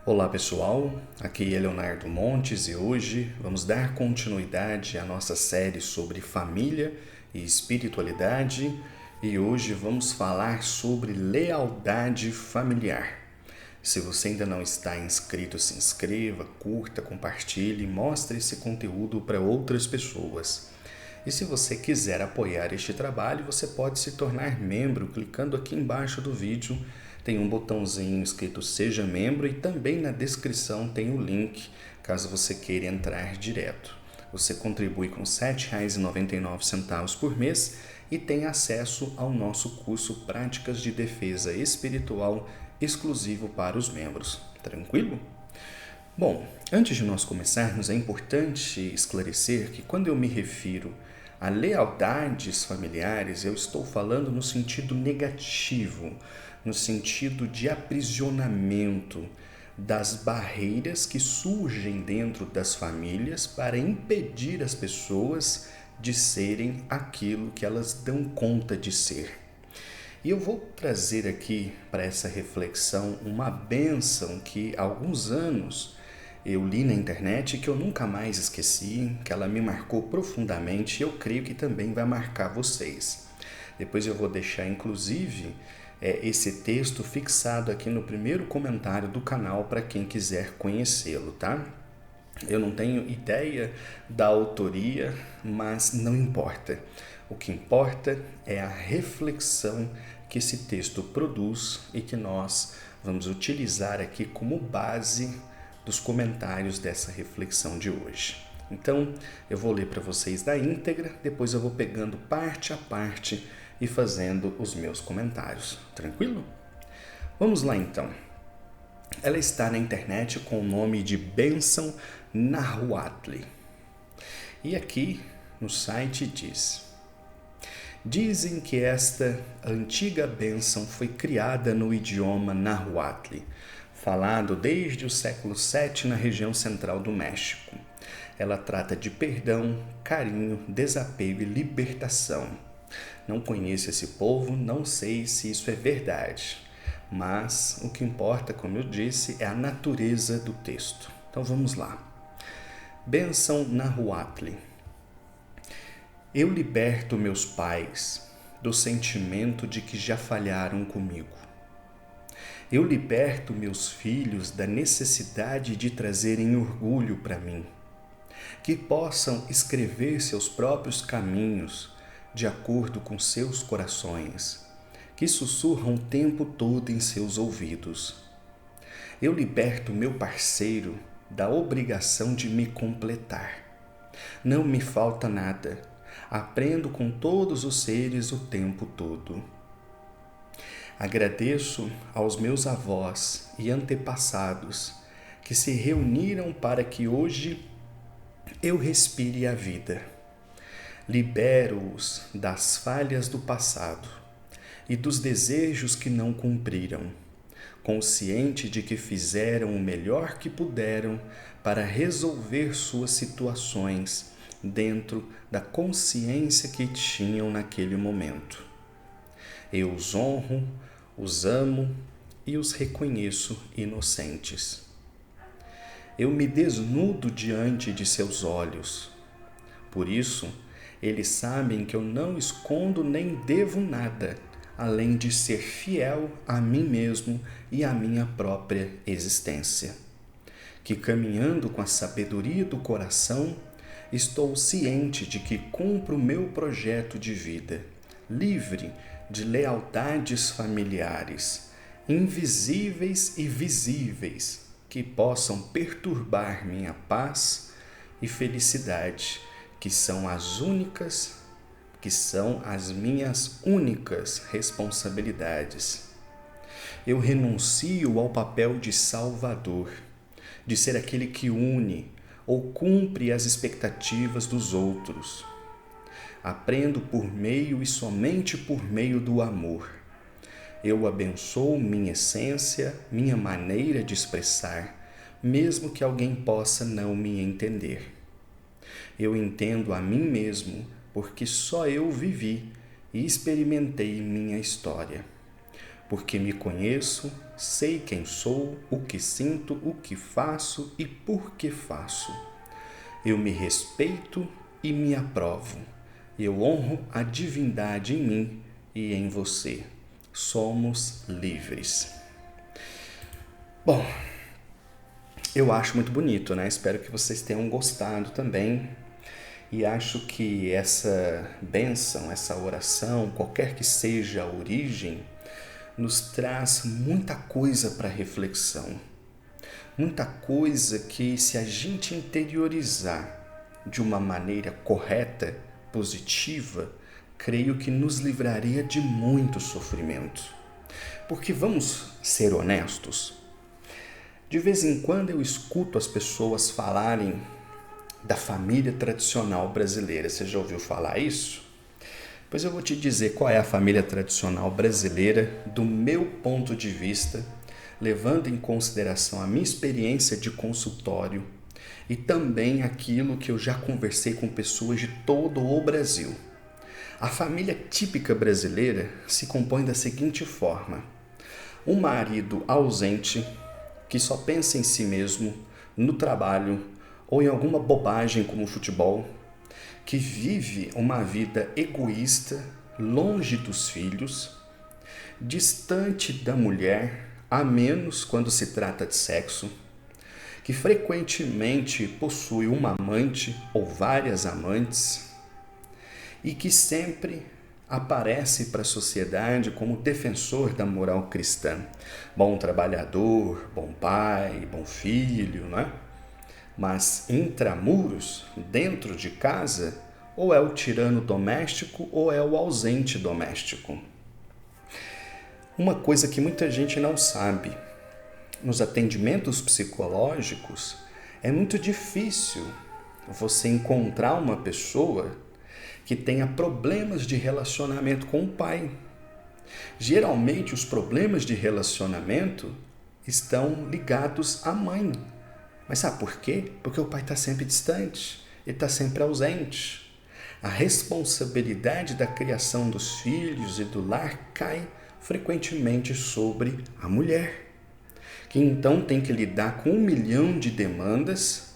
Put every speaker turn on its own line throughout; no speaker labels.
Olá pessoal, aqui é Leonardo Montes e hoje vamos dar continuidade à nossa série sobre família e espiritualidade e hoje vamos falar sobre lealdade familiar. Se você ainda não está inscrito, se inscreva, curta, compartilhe, mostre esse conteúdo para outras pessoas. E se você quiser apoiar este trabalho, você pode se tornar membro clicando aqui embaixo do vídeo. Tem um botãozinho escrito Seja Membro e também na descrição tem o link, caso você queira entrar direto. Você contribui com R$ 7,99 por mês e tem acesso ao nosso curso Práticas de Defesa Espiritual exclusivo para os membros. Tranquilo? Bom, antes de nós começarmos, é importante esclarecer que quando eu me refiro a lealdades familiares, eu estou falando no sentido negativo, no sentido de aprisionamento das barreiras que surgem dentro das famílias para impedir as pessoas de serem aquilo que elas dão conta de ser. E eu vou trazer aqui para essa reflexão uma bênção que há alguns anos eu li na internet e que eu nunca mais esqueci, que ela me marcou profundamente e eu creio que também vai marcar vocês. Depois eu vou deixar, inclusive, esse texto fixado aqui no primeiro comentário do canal para quem quiser conhecê-lo, tá? Eu não tenho ideia da autoria, mas não importa. O que importa é a reflexão que esse texto produz e que nós vamos utilizar aqui como base dos comentários dessa reflexão de hoje. Então, eu vou ler para vocês na íntegra, depois eu vou pegando parte a parte e fazendo os meus comentários. Tranquilo? Vamos lá então. Ela está na internet com o nome de Benção Nahuatl. E aqui no site diz: dizem que esta antiga bênção foi criada no idioma Nahuatl, falado desde o século VII na região central do México. Ela trata de perdão, carinho, desapego e libertação. Não conheço esse povo, não sei se isso é verdade, mas o que importa, como eu disse, é a natureza do texto. Então vamos lá. Bênção Nahuatl. Eu liberto meus pais do sentimento de que já falharam comigo. Eu liberto meus filhos da necessidade de trazerem orgulho para mim, que possam escrever seus próprios caminhos de acordo com seus corações, que sussurram o tempo todo em seus ouvidos. Eu liberto meu parceiro da obrigação de me completar. Não me falta nada, aprendo com todos os seres o tempo todo. Agradeço aos meus avós e antepassados que se reuniram para que hoje eu respire a vida. Libero-os das falhas do passado e dos desejos que não cumpriram, consciente de que fizeram o melhor que puderam para resolver suas situações dentro da consciência que tinham naquele momento. Eu os honro, os amo e os reconheço inocentes. Eu me desnudo diante de seus olhos. Por isso, eles sabem que eu não escondo nem devo nada, além de ser fiel a mim mesmo e à minha própria existência. Que caminhando com a sabedoria do coração, estou ciente de que cumpro o meu projeto de vida, livre de lealdades familiares, invisíveis e visíveis, que possam perturbar minha paz e felicidade, que são as minhas únicas responsabilidades. Eu renuncio ao papel de salvador, de ser aquele que une ou cumpre as expectativas dos outros. Aprendo por meio e somente por meio do amor. Eu abençoo minha essência, minha maneira de expressar, mesmo que alguém possa não me entender. Eu entendo a mim mesmo porque só eu vivi e experimentei minha história. porque me conheço, sei quem sou, o que sinto, o que faço e por que faço. Eu me respeito e me aprovo. Eu honro a divindade em mim e em você. Somos livres. Bom, eu acho muito bonito, né? Espero que vocês tenham gostado também. E acho que essa bênção, essa oração, qualquer que seja a origem, nos traz muita coisa para reflexão. Muita coisa que, se a gente interiorizar de uma maneira correta, positiva, creio que nos livraria de muito sofrimento. Porque vamos ser honestos, de vez em quando eu escuto as pessoas falarem da família tradicional brasileira. Você já ouviu falar isso? Pois eu vou te dizer qual é a família tradicional brasileira do meu ponto de vista, levando em consideração a minha experiência de consultório e também aquilo que eu já conversei com pessoas de todo o Brasil. A família típica brasileira se compõe da seguinte forma: um marido ausente que só pensa em si mesmo, no trabalho ou em alguma bobagem como futebol, que vive uma vida egoísta, longe dos filhos, distante da mulher, a menos quando se trata de sexo, que frequentemente possui uma amante ou várias amantes e que sempre aparece para a sociedade como defensor da moral cristã. Bom trabalhador, bom pai, bom filho, não é? Mas intramuros, dentro de casa, ou é o tirano doméstico ou é o ausente doméstico. Uma coisa que muita gente não sabe, nos atendimentos psicológicos, é muito difícil você encontrar uma pessoa que tenha problemas de relacionamento com o pai. Geralmente, os problemas de relacionamento estão ligados à mãe. Mas sabe por quê? Porque o pai está sempre distante, ele está sempre ausente. A responsabilidade da criação dos filhos e do lar cai frequentemente sobre a mulher, que então tem que lidar com 1 milhão de demandas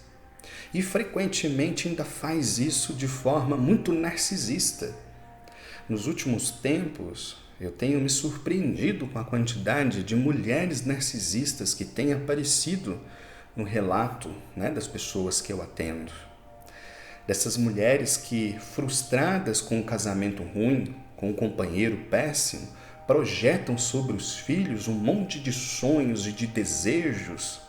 e frequentemente ainda faz isso de forma muito narcisista. Nos últimos tempos, eu tenho me surpreendido com a quantidade de mulheres narcisistas que têm aparecido no relato, das pessoas que eu atendo. Dessas mulheres que, frustradas com um casamento ruim, com um companheiro péssimo, projetam sobre os filhos um monte de sonhos e de desejos,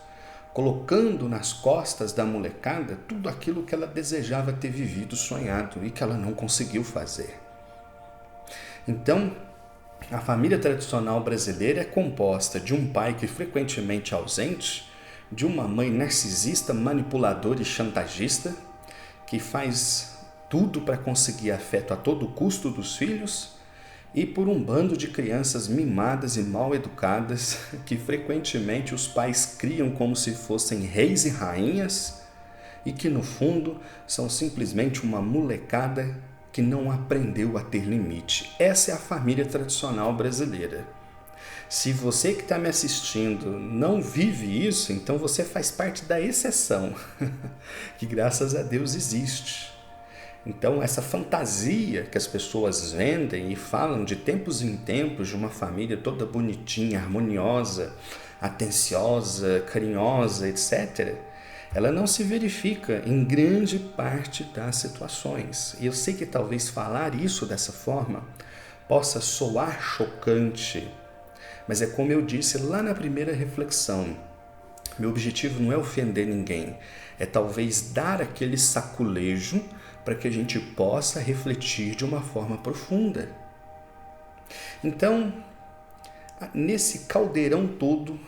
colocando nas costas da molecada tudo aquilo que ela desejava ter vivido, sonhado e que ela não conseguiu fazer. Então, a família tradicional brasileira é composta de um pai que frequentemente é ausente, de uma mãe narcisista, manipuladora e chantagista, que faz tudo para conseguir afeto a todo custo dos filhos, e por um bando de crianças mimadas e mal educadas, que frequentemente os pais criam como se fossem reis e rainhas, e que no fundo são simplesmente uma molecada que não aprendeu a ter limite. Essa é a família tradicional brasileira. Se você que está me assistindo não vive isso, então você faz parte da exceção, que graças a Deus existe. Então, essa fantasia que as pessoas vendem e falam de tempos em tempos de uma família toda bonitinha, harmoniosa, atenciosa, carinhosa, etc., ela não se verifica em grande parte das situações. E eu sei que talvez falar isso dessa forma possa soar chocante, mas é como eu disse lá na primeira reflexão, meu objetivo não é ofender ninguém, é talvez dar aquele saculejo para que a gente possa refletir de uma forma profunda. Então, nesse caldeirão todo,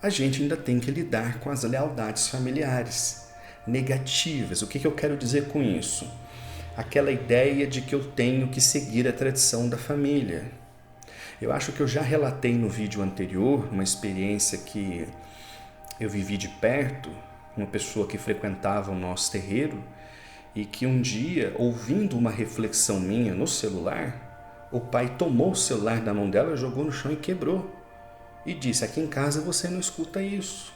a gente ainda tem que lidar com as lealdades familiares negativas. O que eu quero dizer com isso? Aquela ideia de que eu tenho que seguir a tradição da família. Eu acho que eu já relatei no vídeo anterior uma experiência que eu vivi de perto, uma pessoa que frequentava o nosso terreiro e que um dia, ouvindo uma reflexão minha no celular, o pai tomou o celular da mão dela, jogou no chão e quebrou. e disse: aqui em casa você não escuta isso.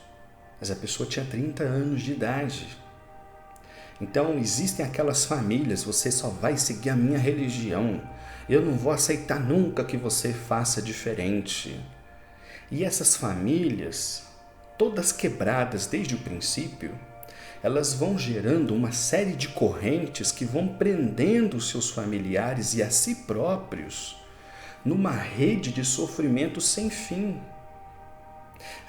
Mas a pessoa tinha 30 anos de idade. Então, existem aquelas famílias: você só vai seguir a minha religião, eu não vou aceitar nunca que você faça diferente. E essas famílias, todas quebradas desde o princípio, elas vão gerando uma série de correntes que vão prendendo os seus familiares e a si próprios numa rede de sofrimento sem fim.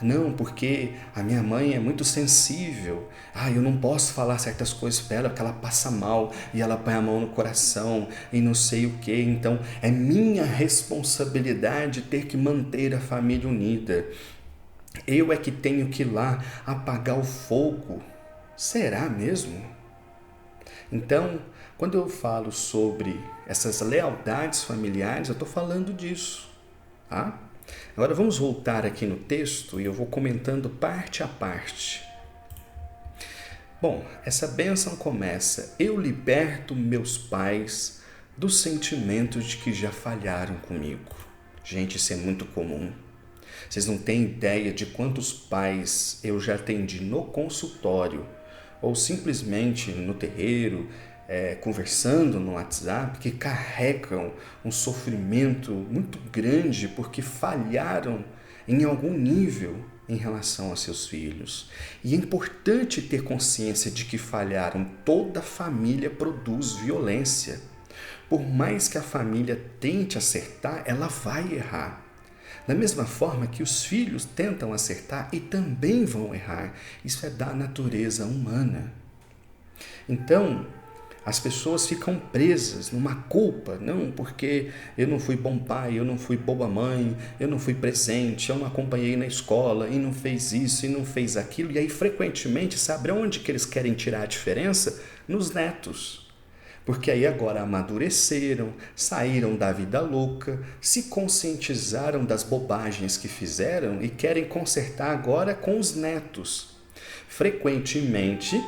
Não, porque a minha mãe é muito sensível. Eu não posso falar certas coisas para ela, porque ela passa mal e ela põe a mão no coração e não sei o que. Então, é minha responsabilidade ter que manter a família unida. Eu é que tenho que ir lá apagar o fogo. Será mesmo? Então, quando eu falo sobre essas lealdades familiares, eu estou falando disso, tá? Agora vamos voltar aqui no texto e eu vou comentando parte a parte. Bom, essa bênção começa: eu liberto meus pais dos sentimentos de que já falharam comigo. Gente, isso é muito comum. Vocês não têm ideia de quantos pais eu já atendi no consultório ou simplesmente no terreiro, conversando no WhatsApp, que carregam um sofrimento muito grande porque falharam em algum nível em relação a seus filhos. E é importante ter consciência de que falharam. Toda família produz violência. Por mais que a família tente acertar, ela vai errar. Da mesma forma que os filhos tentam acertar e também vão errar. Isso é da natureza humana. Então, as pessoas ficam presas numa culpa, não, porque eu não fui bom pai, eu não fui boa mãe, eu não fui presente, eu não acompanhei na escola e não fez isso e não fez aquilo. E aí, frequentemente, sabe onde que eles querem tirar a diferença? Nos netos. Porque aí agora amadureceram, saíram da vida louca, se conscientizaram das bobagens que fizeram e querem consertar agora com os netos. Frequentemente,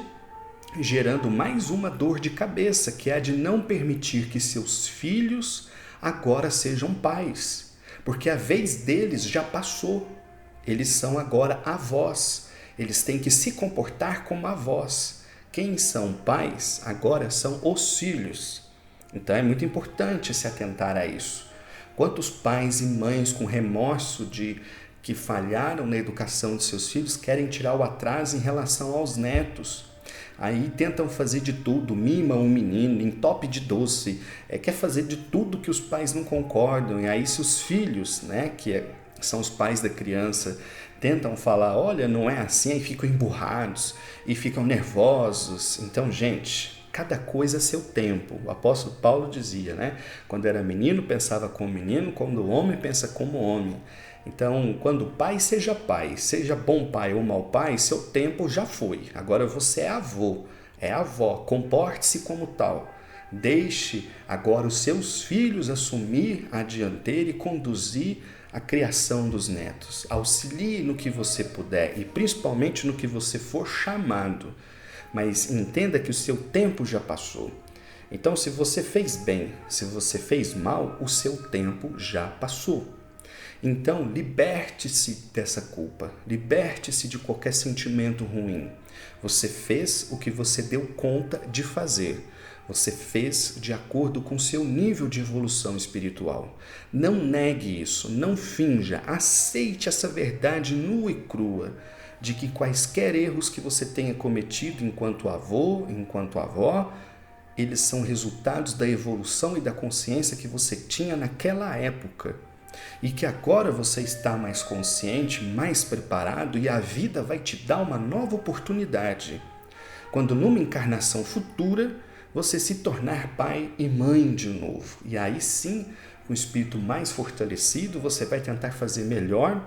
gerando mais uma dor de cabeça, que é a de não permitir que seus filhos agora sejam pais. Porque a vez deles já passou. Eles são agora avós. Eles têm que se comportar como avós. Quem são pais agora são os filhos. Então é muito importante se atentar a isso. Quantos pais e mães com remorso de que falharam na educação de seus filhos querem tirar o atraso em relação aos netos? Aí tentam fazer de tudo, mima um menino, entope de doce, quer fazer de tudo que os pais não concordam. E aí se os filhos, que são os pais da criança, tentam falar, olha, não é assim, aí ficam emburrados e ficam nervosos. Então, gente, cada coisa é seu tempo. O apóstolo Paulo dizia, quando era menino pensava como menino, quando o homem pensa como homem. Então, quando pai, seja bom pai ou mau pai, seu tempo já foi. Agora você é avô, é avó, comporte-se como tal. Deixe agora os seus filhos assumir a dianteira e conduzir a criação dos netos. Auxilie no que você puder e principalmente no que você for chamado. Mas entenda que o seu tempo já passou. Então, se você fez bem, se você fez mal, o seu tempo já passou. Então, liberte-se dessa culpa, liberte-se de qualquer sentimento ruim. Você fez o que você deu conta de fazer. Você fez de acordo com seu nível de evolução espiritual. Não negue isso, não finja, aceite essa verdade nua e crua de que quaisquer erros que você tenha cometido enquanto avô, enquanto avó, eles são resultados da evolução e da consciência que você tinha naquela época. E que agora você está mais consciente, mais preparado e a vida vai te dar uma nova oportunidade. Quando numa encarnação futura, você se tornar pai e mãe de novo. E aí sim, com o espírito mais fortalecido, você vai tentar fazer melhor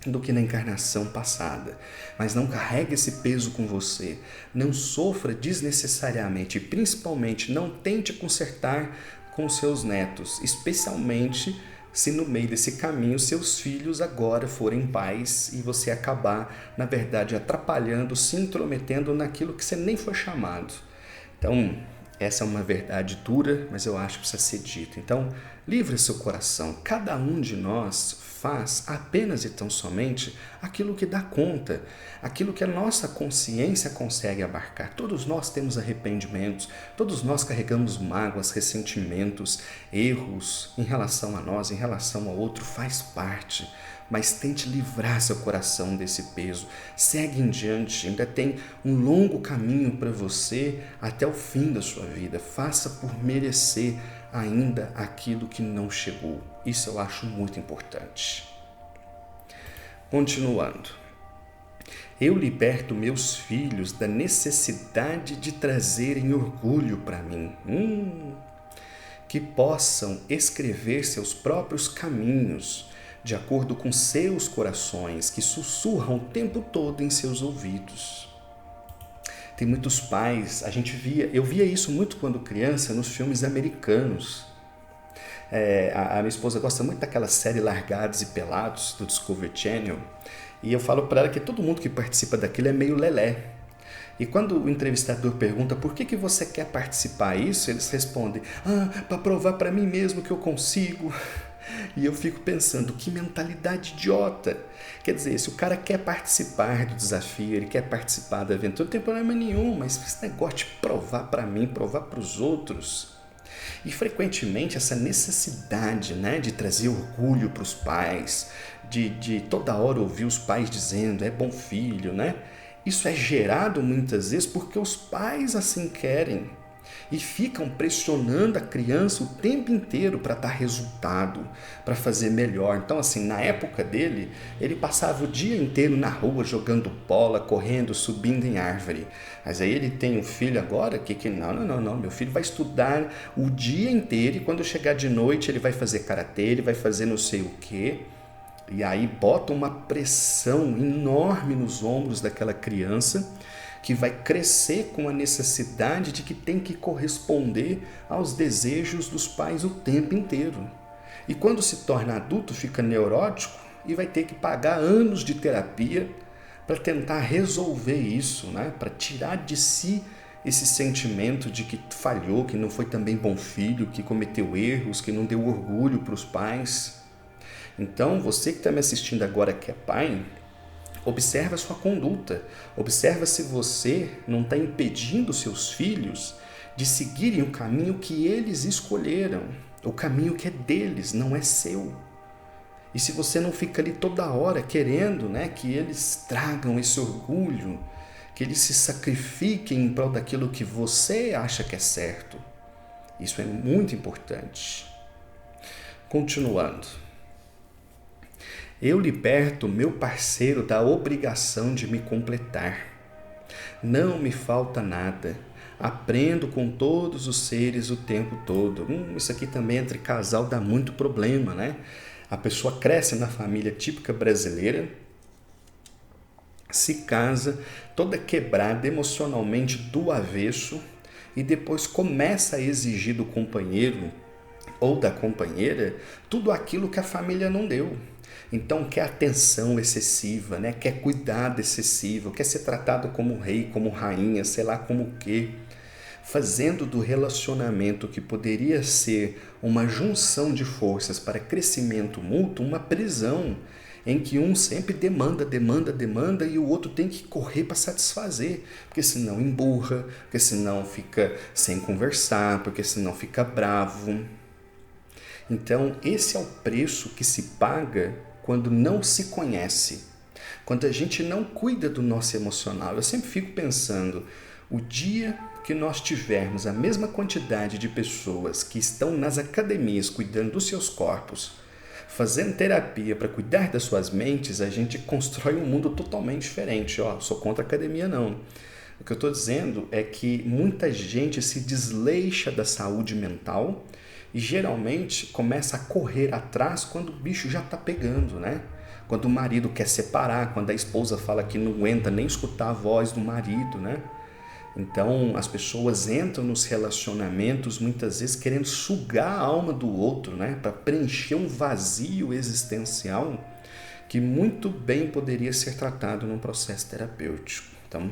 do que na encarnação passada. Mas não carregue esse peso com você. Não sofra desnecessariamente e principalmente não tente consertar com seus netos, especialmente se no meio desse caminho seus filhos agora forem pais e você acabar, na verdade, atrapalhando, se intrometendo naquilo que você nem foi chamado. Então, Essa é uma verdade dura, mas eu acho que precisa ser dita. Então, livre seu coração. Cada um de nós faz apenas e tão somente aquilo que dá conta, aquilo que a nossa consciência consegue abarcar. Todos nós temos arrependimentos, todos nós carregamos mágoas, ressentimentos, erros em relação a nós, em relação ao outro, faz parte. Mas tente livrar seu coração desse peso. Segue em diante, ainda tem um longo caminho para você até o fim da sua vida. Faça por merecer ainda aquilo que não chegou. Isso eu acho muito importante. Continuando. Eu liberto meus filhos da necessidade de trazerem orgulho para mim. Que possam escrever seus próprios caminhos de acordo com seus corações, que sussurram o tempo todo em seus ouvidos. Tem muitos pais, eu via isso muito quando criança nos filmes americanos. A minha esposa gosta muito daquela série Largados e Pelados, do Discovery Channel, e eu falo para ela que todo mundo que participa daquilo é meio lelé. E quando o entrevistador pergunta por que você quer participar disso, eles respondem, para provar para mim mesmo que eu consigo. E eu fico pensando, que mentalidade idiota. Quer dizer, se o cara quer participar do desafio, ele quer participar da aventura, não tem problema nenhum, mas esse negócio de provar para mim, provar para os outros. E frequentemente essa necessidade, de trazer orgulho para os pais, de toda hora ouvir os pais dizendo, é bom filho, Isso é gerado muitas vezes porque os pais assim querem. E ficam pressionando a criança o tempo inteiro para dar resultado, para fazer melhor. Então, assim, na época dele, ele passava o dia inteiro na rua jogando bola, correndo, subindo em árvore. Mas aí ele tem um filho agora que não, meu filho vai estudar o dia inteiro e quando chegar de noite ele vai fazer karatê, ele vai fazer não sei o quê. E aí bota uma pressão enorme nos ombros daquela criança, que vai crescer com a necessidade de que tem que corresponder aos desejos dos pais o tempo inteiro. E quando se torna adulto, fica neurótico e vai ter que pagar anos de terapia para tentar resolver isso, para tirar de si esse sentimento de que falhou, que não foi também bom filho, que cometeu erros, que não deu orgulho para os pais. Então, você que está me assistindo agora que é pai, observa a sua conduta, observa se você não está impedindo seus filhos de seguirem o caminho que eles escolheram, o caminho que é deles, não é seu. E se você não fica ali toda hora querendo que eles tragam esse orgulho, que eles se sacrifiquem em prol daquilo que você acha que é certo. Isso é muito importante. Continuando. Eu liberto meu parceiro da obrigação de me completar. Não me falta nada. Aprendo com todos os seres o tempo todo. Isso aqui também entre casal dá muito problema, A pessoa cresce na família típica brasileira, se casa toda quebrada emocionalmente do avesso e depois começa a exigir do companheiro ou da companheira tudo aquilo que a família não deu. Então quer atenção excessiva, quer cuidado excessivo, quer ser tratado como rei, como rainha, sei lá como o quê. Fazendo do relacionamento que poderia ser uma junção de forças para crescimento mútuo, uma prisão, em que um sempre demanda e o outro tem que correr para satisfazer, porque senão emburra, porque senão fica sem conversar, porque senão fica bravo. Então esse é o preço que se paga quando não se conhece, quando a gente não cuida do nosso emocional. Eu sempre fico pensando, o dia que nós tivermos a mesma quantidade de pessoas que estão nas academias cuidando dos seus corpos, fazendo terapia para cuidar das suas mentes, a gente constrói um mundo totalmente diferente. Sou contra a academia não. O que eu estou dizendo é que muita gente se desleixa da saúde mental e geralmente começa a correr atrás quando o bicho já está pegando, Quando o marido quer separar, quando a esposa fala que não aguenta nem escutar a voz do marido, Então as pessoas entram nos relacionamentos muitas vezes querendo sugar a alma do outro, Para preencher um vazio existencial que muito bem poderia ser tratado num processo terapêutico. Então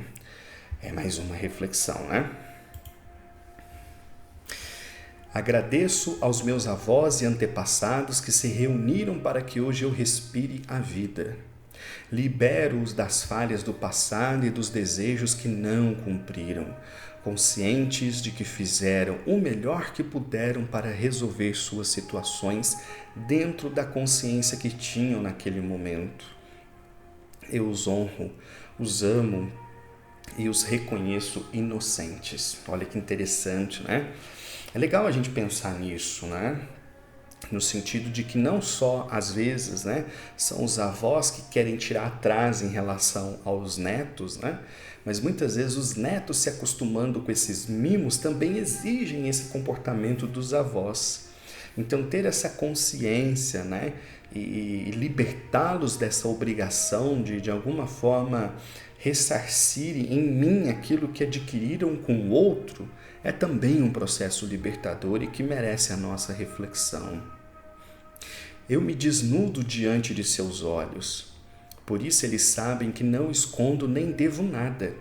é mais uma reflexão, Agradeço aos meus avós e antepassados que se reuniram para que hoje eu respire a vida. Libero-os das falhas do passado e dos desejos que não cumpriram, conscientes de que fizeram o melhor que puderam para resolver suas situações dentro da consciência que tinham naquele momento. Eu os honro, os amo e os reconheço inocentes. Olha que interessante, né? É legal a gente pensar nisso, né? No sentido de que não só, às vezes, né, são os avós que querem tirar atrás em relação aos netos, né? Mas muitas vezes os netos, se acostumando com esses mimos, também exigem esse comportamento dos avós. Então, ter essa consciência, né, e libertá-los dessa obrigação de alguma forma, ressarcirem em mim aquilo que adquiriram com o outro, é também um processo libertador e que merece a nossa reflexão. Eu me desnudo diante de seus olhos, por isso eles sabem que não escondo nem devo nada,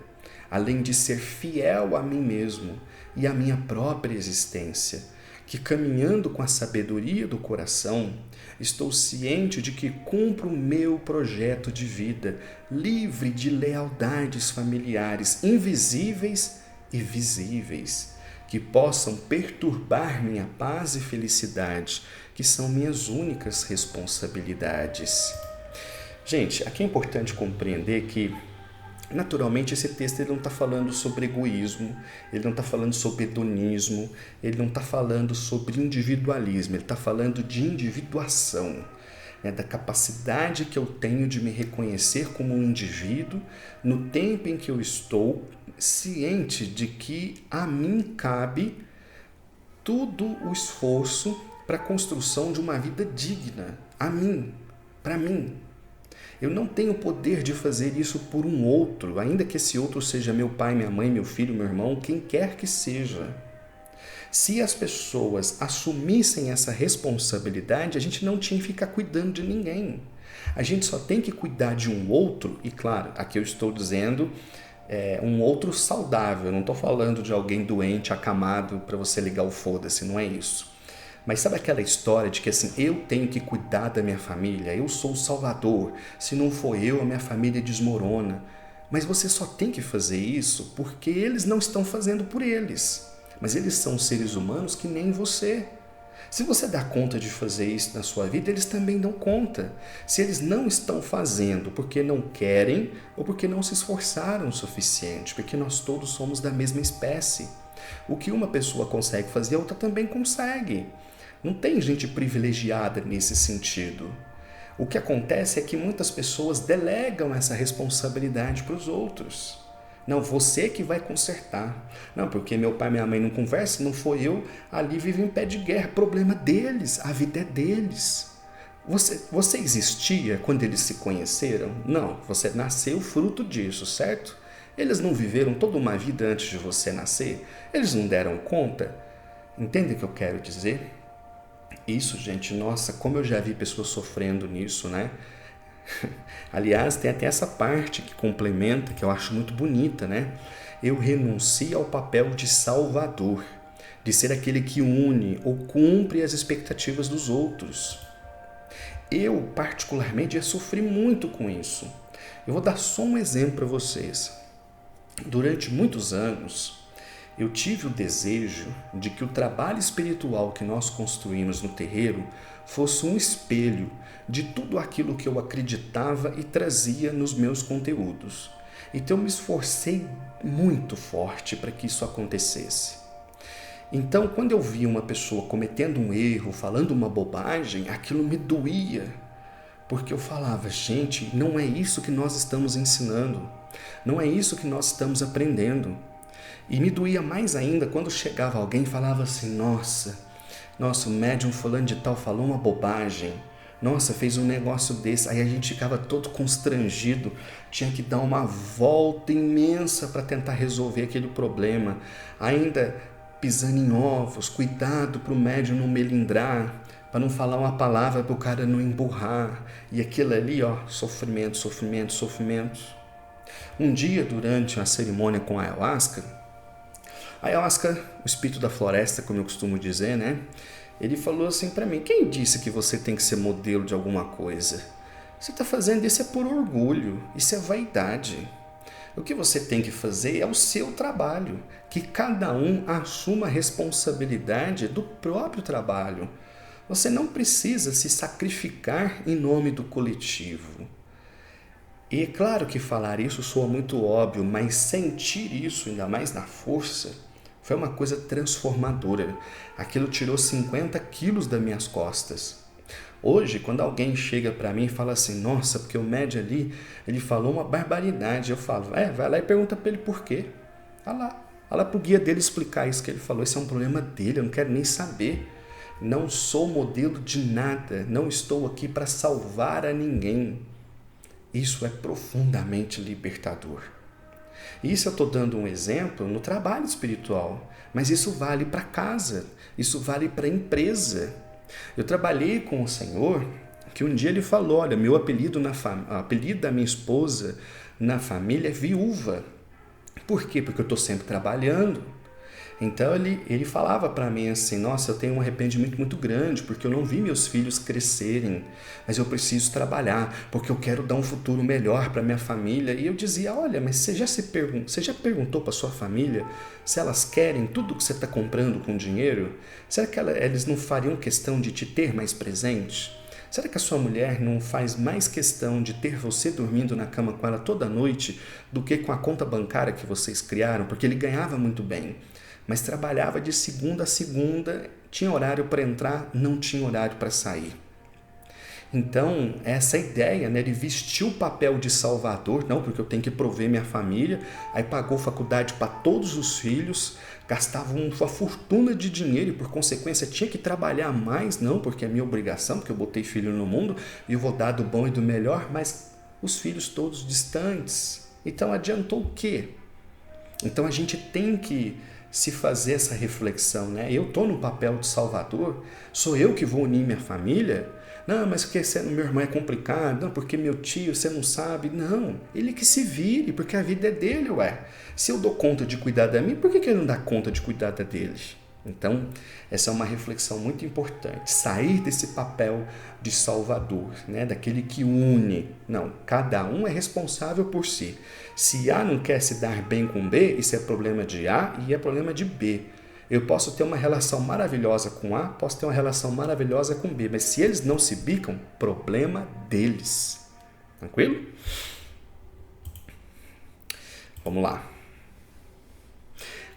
além de ser fiel a mim mesmo e à minha própria existência, que caminhando com a sabedoria do coração, estou ciente de que cumpro o meu projeto de vida, livre de lealdades familiares invisíveis e visíveis, que possam perturbar minha paz e felicidade, que são minhas únicas responsabilidades. Gente, aqui é importante compreender que, naturalmente, esse texto ele não está falando sobre egoísmo, ele não está falando sobre hedonismo, ele não está falando sobre individualismo, ele está falando de individuação, né, da capacidade que eu tenho de me reconhecer como um indivíduo no tempo em que eu estou ciente de que a mim cabe todo o esforço para a construção de uma vida digna, a mim, para mim. Eu não tenho poder de fazer isso por um outro, ainda que esse outro seja meu pai, minha mãe, meu filho, meu irmão, quem quer que seja. Se as pessoas assumissem essa responsabilidade, a gente não tinha que ficar cuidando de ninguém. A gente só tem que cuidar de um outro, e claro, aqui eu estou dizendo um outro saudável, eu não estou falando de alguém doente, acamado, para você ligar o foda-se, não é isso. Mas sabe aquela história de que assim, eu tenho que cuidar da minha família, eu sou o salvador, se não for eu, a minha família desmorona. Mas você só tem que fazer isso porque eles não estão fazendo por eles. Mas eles são seres humanos que nem você. Se você dá conta de fazer isso na sua vida, eles também dão conta. Se eles não estão fazendo porque não querem ou porque não se esforçaram o suficiente, porque nós todos somos da mesma espécie. O que uma pessoa consegue fazer, a outra também consegue. Não tem gente privilegiada nesse sentido. O que acontece é que muitas pessoas delegam essa responsabilidade para os outros. Não, você que vai consertar. Não, porque meu pai e minha mãe não conversam, não foi eu, ali vive em pé de guerra. Problema deles, a vida é deles. Você existia quando eles se conheceram? Não, você nasceu fruto disso, certo? Eles não viveram toda uma vida antes de você nascer? Eles não deram conta? Entende o que eu quero dizer? Isso, gente, nossa, como eu já vi pessoas sofrendo nisso, né? Aliás, tem até essa parte que complementa, que eu acho muito bonita, né? Eu renuncio ao papel de salvador, de ser aquele que une ou cumpre as expectativas dos outros. Eu, particularmente, já sofri muito com isso. Eu vou dar só um exemplo para vocês. Durante muitos anos, eu tive o desejo de que o trabalho espiritual que nós construímos no terreiro fosse um espelho de tudo aquilo que eu acreditava e trazia nos meus conteúdos. Então eu me esforcei muito forte para que isso acontecesse. Então, quando eu via uma pessoa cometendo um erro, falando uma bobagem, aquilo me doía, porque eu falava, gente, não é isso que nós estamos ensinando, não é isso que nós estamos aprendendo. E me doía mais ainda quando chegava alguém e falava assim, nossa, o médium fulano de tal falou uma bobagem, nossa, fez um negócio desse. Aí a gente ficava todo constrangido, tinha que dar uma volta imensa para tentar resolver aquele problema, ainda pisando em ovos, cuidado para o médium não melindrar, para não falar uma palavra para o cara não emburrar, e aquilo ali, ó, sofrimento, sofrimento, sofrimento. Um dia, durante a cerimônia com a ayahuasca, A ayahuasca, o espírito da floresta, como eu costumo dizer, né? Ele falou assim para mim: quem disse que você tem que ser modelo de alguma coisa? Você está fazendo isso é por orgulho, isso é vaidade. O que você tem que fazer é o seu trabalho, que cada um assuma a responsabilidade do próprio trabalho. Você não precisa se sacrificar em nome do coletivo. E é claro que falar isso soa muito óbvio, mas sentir isso, ainda mais na força, foi uma coisa transformadora. Aquilo tirou 50 quilos das minhas costas. Hoje, quando alguém chega para mim e fala assim: nossa, porque o médium ali, ele falou uma barbaridade. Eu falo: vai lá e pergunta para ele por quê. Vai lá pro guia dele explicar isso que ele falou. Esse é um problema dele, eu não quero nem saber. Não sou modelo de nada, não estou aqui para salvar a ninguém. Isso é profundamente libertador. Isso eu estou dando um exemplo no trabalho espiritual, mas isso vale para casa, isso vale para a empresa. Eu trabalhei com o Senhor que um dia ele falou: olha, meu apelido, apelido da minha esposa na família é viúva. Por quê? Porque eu estou sempre trabalhando. Então ele falava para mim assim: nossa, eu tenho um arrependimento muito grande porque eu não vi meus filhos crescerem, mas eu preciso trabalhar porque eu quero dar um futuro melhor para minha família. E eu dizia: olha, mas você já perguntou para sua família se elas querem tudo que você está comprando com dinheiro? Será que eles não fariam questão de te ter mais presente? Será que a sua mulher não faz mais questão de ter você dormindo na cama com ela toda noite do que com a conta bancária que vocês criaram? Porque ele ganhava muito bem, mas trabalhava de segunda a segunda, tinha horário para entrar, não tinha horário para sair. Então, essa ideia, né, ele vestiu o papel de salvador, não, porque eu tenho que prover minha família, aí pagou faculdade para todos os filhos, gastava uma fortuna de dinheiro e, por consequência, tinha que trabalhar mais, não, porque é minha obrigação, porque eu botei filho no mundo e eu vou dar do bom e do melhor, mas os filhos todos distantes. Então, adiantou o quê? Então, a gente tem que se fazer essa reflexão, né? Eu estou no papel de salvador, sou eu que vou unir minha família? Não, mas porque meu irmão é complicado, não, porque meu tio, você não sabe. Não, ele que se vire, porque a vida é dele, ué. Se eu dou conta de cuidar da minha, por que ele não dá conta de cuidar da dele? Então, essa é uma reflexão muito importante. Sair desse papel de salvador, né? Daquele que une. Não, cada um é responsável por si. Se A não quer se dar bem com B, isso é problema de A e é problema de B. Eu posso ter uma relação maravilhosa com A, posso ter uma relação maravilhosa com B, mas se eles não se bicam, problema deles. Tranquilo? Vamos lá.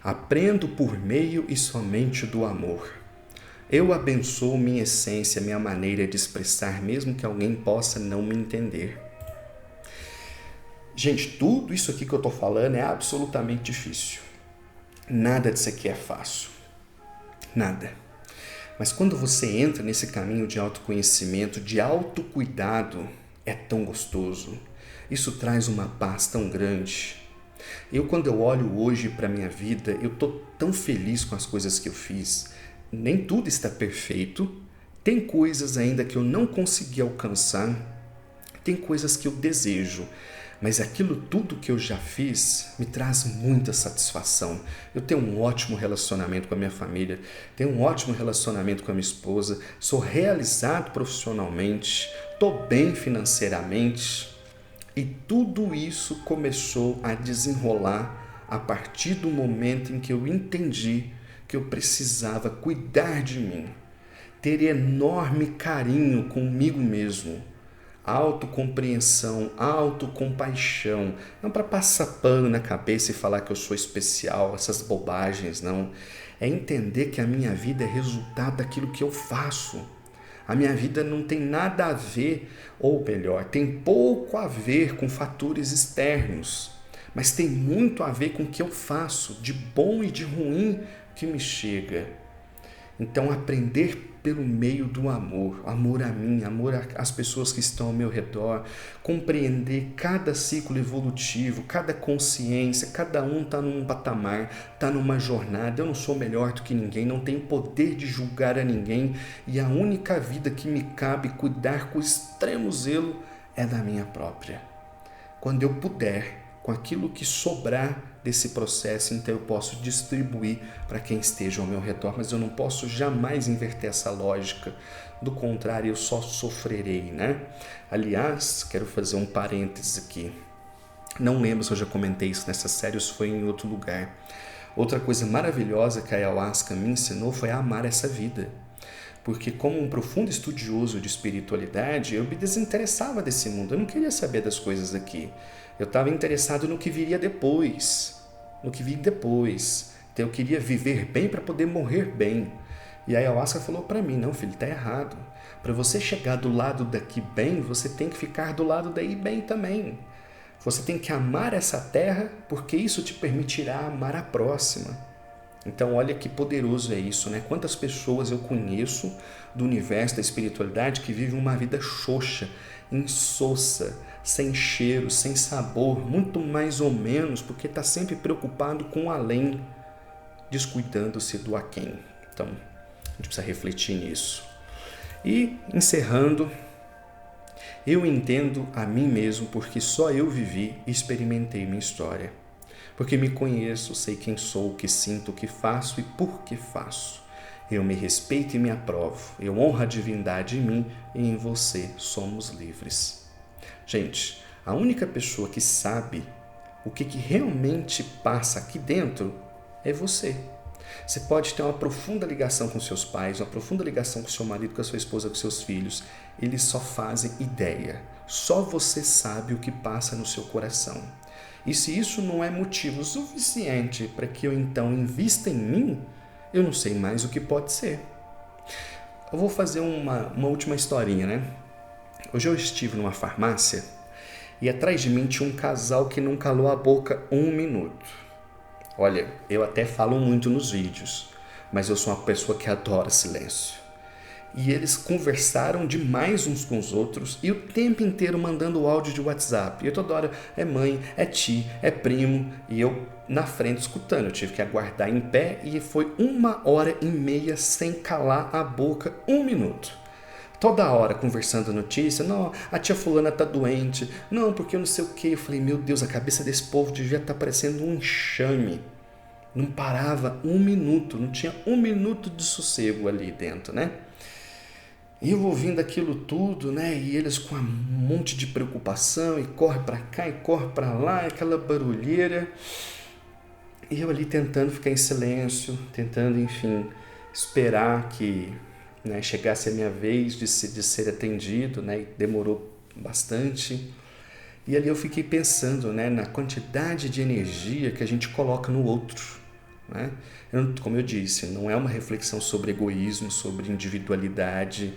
Aprendo por meio e somente do amor. Eu abençoo minha essência, minha maneira de expressar, mesmo que alguém possa não me entender. Gente, tudo isso aqui que eu estou falando é absolutamente difícil. Nada disso aqui é fácil. Nada. Mas quando você entra nesse caminho de autoconhecimento, de autocuidado, é tão gostoso. Isso traz uma paz tão grande. Quando eu olho hoje para a minha vida, eu estou tão feliz com as coisas que eu fiz. Nem tudo está perfeito. Tem coisas ainda que eu não consegui alcançar. Tem coisas que eu desejo. Mas aquilo tudo que eu já fiz me traz muita satisfação. Eu tenho um ótimo relacionamento com a minha família, tenho um ótimo relacionamento com a minha esposa, sou realizado profissionalmente, estou bem financeiramente. E tudo isso começou a desenrolar a partir do momento em que eu entendi que eu precisava cuidar de mim, ter enorme carinho comigo mesmo. Autocompreensão, autocompaixão, não para passar pano na cabeça e falar que eu sou especial, essas bobagens, não. É entender que a minha vida é resultado daquilo que eu faço. A minha vida não tem nada a ver, ou melhor, tem pouco a ver com fatores externos, mas tem muito a ver com o que eu faço, de bom e de ruim que me chega. Então, aprender pelo meio do amor, amor a mim, amor às pessoas que estão ao meu redor, compreender cada ciclo evolutivo, cada consciência, cada um está num patamar, está numa jornada. Eu não sou melhor do que ninguém, não tenho poder de julgar a ninguém e a única vida que me cabe cuidar com extremo zelo é da minha própria. Quando eu puder, com aquilo que sobrar desse processo, então eu posso distribuir para quem esteja ao meu redor, mas eu não posso jamais inverter essa lógica, do contrário eu só sofrerei, né? Aliás, quero fazer um parênteses aqui, não lembro se eu já comentei isso nessa série ou se foi em outro lugar. Outra coisa maravilhosa que a Ayahuasca me ensinou foi a amar essa vida. Porque como um profundo estudioso de espiritualidade, eu me desinteressava desse mundo, eu não queria saber das coisas aqui. Eu estava interessado no que viria depois, Então eu queria viver bem para poder morrer bem. E a Ayahuasca falou para mim, não filho, está errado. Para você chegar do lado daqui bem, você tem que ficar do lado daí bem também. Você tem que amar essa terra, porque isso te permitirá amar a próxima. Então olha que poderoso é isso, né? Quantas pessoas eu conheço do universo da espiritualidade que vivem uma vida xoxa, insossa, sem cheiro, sem sabor, muito mais ou menos, porque está sempre preocupado com o além, descuidando-se do aquém. Então a gente precisa refletir nisso. E encerrando, eu entendo a mim mesmo porque só eu vivi e experimentei minha história. Porque me conheço, sei quem sou, o que sinto, o que faço e por que faço. Eu me respeito e me aprovo. Eu honro a divindade em mim e em você. Somos livres. Gente, a única pessoa que sabe o que realmente passa aqui dentro é você. Você pode ter uma profunda ligação com seus pais, uma profunda ligação com seu marido, com a sua esposa, com seus filhos. Eles só fazem ideia. Só você sabe o que passa no seu coração. E se isso não é motivo suficiente para que eu então invista em mim, eu não sei mais o que pode ser. Eu vou fazer uma última historinha, né? Hoje eu estive numa farmácia e atrás de mim tinha um casal que não calou a boca um minuto. Olha, eu até falo muito nos vídeos, mas eu sou uma pessoa que adora silêncio. E eles conversaram demais uns com os outros e o tempo inteiro mandando áudio de WhatsApp. E eu toda hora, é mãe, é tio, é primo. E eu na frente escutando, eu tive que aguardar em pé e foi 1h30 sem calar a boca um minuto. Toda hora conversando notícia, não, a tia fulana tá doente, não, porque eu não sei o que. Eu falei, meu Deus, a cabeça desse povo devia estar parecendo um enxame. Não parava um minuto, não tinha um minuto de sossego ali dentro, né? E eu ouvindo aquilo tudo, né? E eles com um monte de preocupação, e corre para cá e corre para lá, aquela barulheira. E eu ali tentando ficar em silêncio, tentando, enfim, esperar que, né, chegasse a minha vez de ser atendido, né? E demorou bastante. E ali eu fiquei pensando, né, na quantidade de energia que a gente coloca no outro, né? Como eu disse, não é uma reflexão sobre egoísmo, sobre individualidade,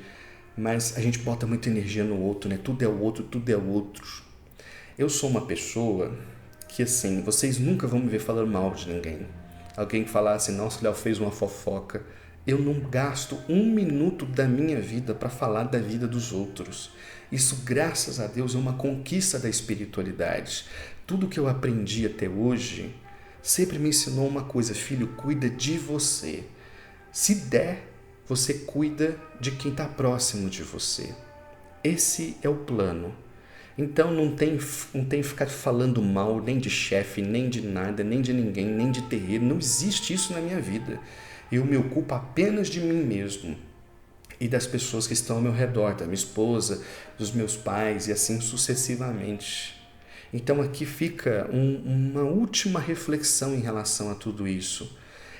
mas a gente bota muita energia no outro, né? Tudo é o outro, tudo é o outro. Eu sou uma pessoa que, assim, vocês nunca vão me ver falando mal de ninguém. Alguém que falar assim, nossa, o Léo fez uma fofoca. Eu não gasto um minuto da minha vida para falar da vida dos outros. Isso, graças a Deus, é uma conquista da espiritualidade. Tudo que eu aprendi até hoje sempre me ensinou uma coisa, filho, cuida de você. Se der, você cuida de quem está próximo de você. Esse é o plano. Então não tem que ficar falando mal nem de chefe, nem de nada, nem de ninguém, nem de terreiro. Não existe isso na minha vida. Eu me ocupo apenas de mim mesmo e das pessoas que estão ao meu redor, da minha esposa, dos meus pais e assim sucessivamente. Então aqui fica uma última reflexão em relação a tudo isso.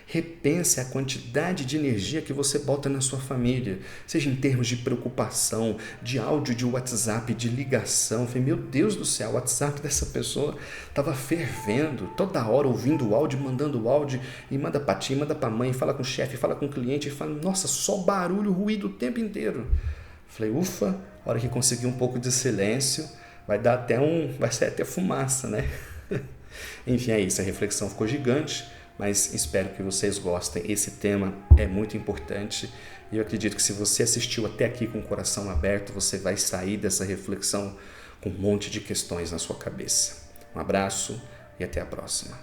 Repense a quantidade de energia que você bota na sua família, seja em termos de preocupação, de áudio de WhatsApp, de ligação. Eu falei, meu Deus do céu, o WhatsApp dessa pessoa estava fervendo, toda hora ouvindo o áudio, mandando o áudio, e manda para tia, manda para mãe, fala com o chefe, fala com o cliente, e fala, nossa, só barulho, ruído o tempo inteiro. Falei, ufa, a hora que conseguir um pouco de silêncio, vai sair até fumaça, né? Enfim, é isso, a reflexão ficou gigante, mas espero que vocês gostem. Esse tema é muito importante e eu acredito que se você assistiu até aqui com o coração aberto, você vai sair dessa reflexão com um monte de questões na sua cabeça. Um abraço e até a próxima.